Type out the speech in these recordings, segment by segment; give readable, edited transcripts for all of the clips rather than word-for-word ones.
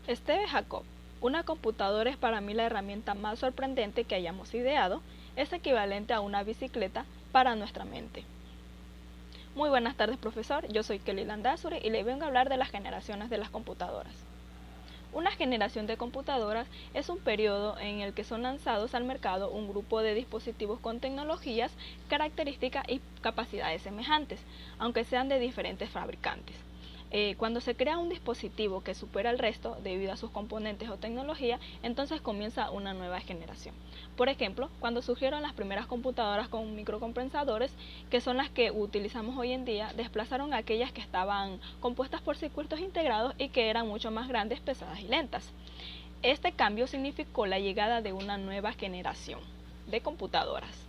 Steve Jacob, una computadora es para mí la herramienta más sorprendente que hayamos ideado, es equivalente a una bicicleta para nuestra mente. Muy buenas tardes, profesor, yo soy Kelly Landazuri y le vengo a hablar de las generaciones de las computadoras. Una generación de computadoras es un periodo en el que son lanzados al mercado un grupo de dispositivos con tecnologías, características y capacidades semejantes, aunque sean de diferentes fabricantes. Cuando se crea un dispositivo que supera al resto debido a sus componentes o tecnología, entonces comienza una nueva generación. Por ejemplo, cuando surgieron las primeras computadoras con microcompensadores, que son las que utilizamos hoy en día, desplazaron a aquellas que estaban compuestas por circuitos integrados y que eran mucho más grandes, pesadas y lentas. Este cambio significó la llegada de una nueva generación de computadoras.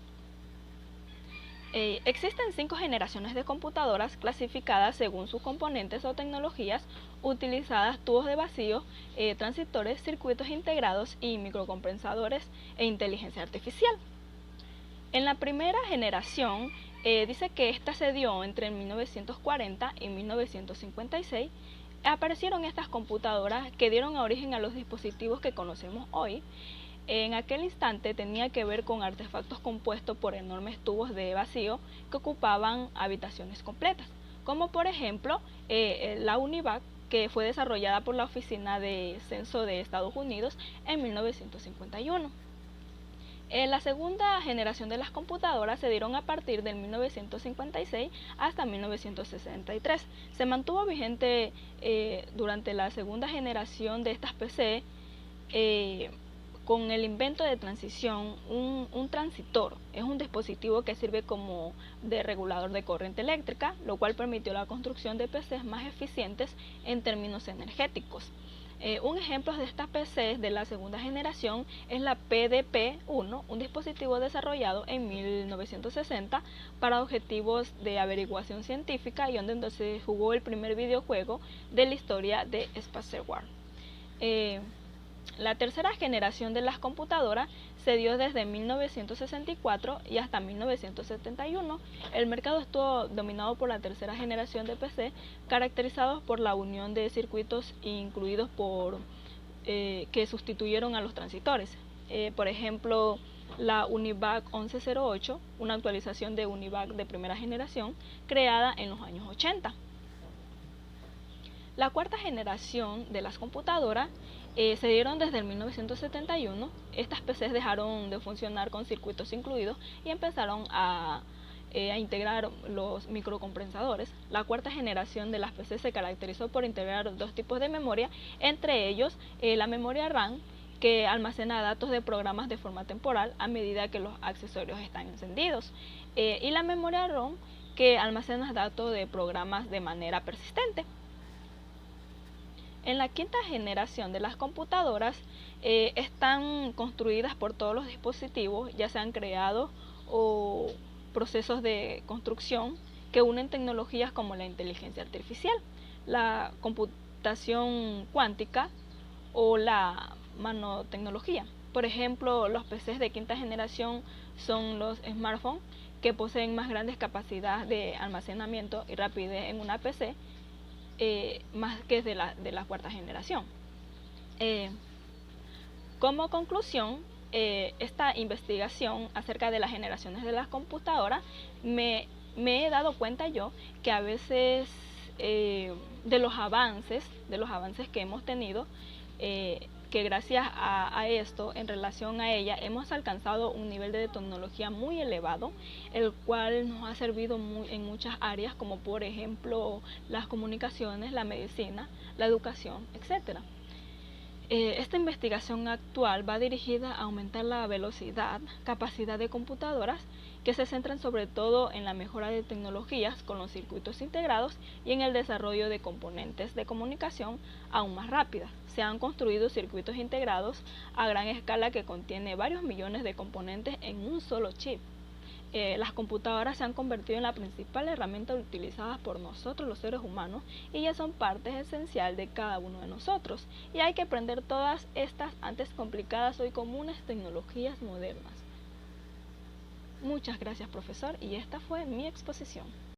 Existen 5 generaciones de computadoras clasificadas según sus componentes o tecnologías, utilizadas tubos de vacío, transistores, circuitos integrados y microcompensadores e inteligencia artificial. En la primera generación, dice que esta se dio entre 1940 y 1956. Aparecieron estas computadoras que dieron origen a los dispositivos que conocemos hoy. En aquel instante tenía que ver con artefactos compuestos por enormes tubos de vacío que ocupaban habitaciones completas, como por ejemplo la UNIVAC, que fue desarrollada por la Oficina de Censo de Estados Unidos en 1951. La segunda generación de las computadoras se dieron a partir del 1956 hasta 1963. Se mantuvo vigente durante la segunda generación de estas PC con el invento de transición. Un transitor es un dispositivo que sirve como de regulador de corriente eléctrica, lo cual permitió la construcción de PCs más eficientes en términos energéticos. Un ejemplo de estas PCs de la segunda generación es la PDP-1, un dispositivo desarrollado en 1960 para objetivos de averiguación científica y donde se jugó el primer videojuego de la historia de Space War. La tercera generación de las computadoras se dio desde 1964 y hasta 1971. El mercado estuvo dominado por la tercera generación de PC, caracterizados por la unión de circuitos incluidos que sustituyeron a los transistores. Por ejemplo, la UNIVAC 1108, una actualización de UNIVAC de primera generación, creada en los años 80. La cuarta generación de las computadoras se dieron desde el 1971. Estas PCs dejaron de funcionar con circuitos incluidos y empezaron a integrar los microcompensadores. La cuarta generación de las PCs se caracterizó por integrar 2 tipos de memoria, entre ellos la memoria RAM, que almacena datos de programas de forma temporal a medida que los accesorios están encendidos, y la memoria ROM, que almacena datos de programas de manera persistente. En la quinta generación de las computadoras están construidas por todos los dispositivos, ya sean creados o procesos de construcción que unen tecnologías como la inteligencia artificial, la computación cuántica o la nanotecnología. Por ejemplo, los PCs de quinta generación son los smartphones, que poseen más grandes capacidades de almacenamiento y rapidez en una PC, más que de la cuarta generación. Como conclusión, esta investigación acerca de las generaciones de las computadoras, me he dado cuenta yo que a veces de los avances que hemos tenido, que gracias a esto, en relación a ella, hemos alcanzado un nivel de tecnología muy elevado, el cual nos ha servido en muchas áreas, como por ejemplo las comunicaciones, la medicina, la educación, etc. Esta investigación actual va dirigida a aumentar la velocidad, capacidad de computadoras, que se centran sobre todo en la mejora de tecnologías con los circuitos integrados y en el desarrollo de componentes de comunicación aún más rápidas. Se han construido circuitos integrados a gran escala que contiene varios millones de componentes en un solo chip. Las computadoras se han convertido en la principal herramienta utilizada por nosotros los seres humanos y ya son parte esencial de cada uno de nosotros, y hay que aprender todas estas antes complicadas hoy comunes tecnologías modernas. Muchas gracias, profesor, y esta fue mi exposición.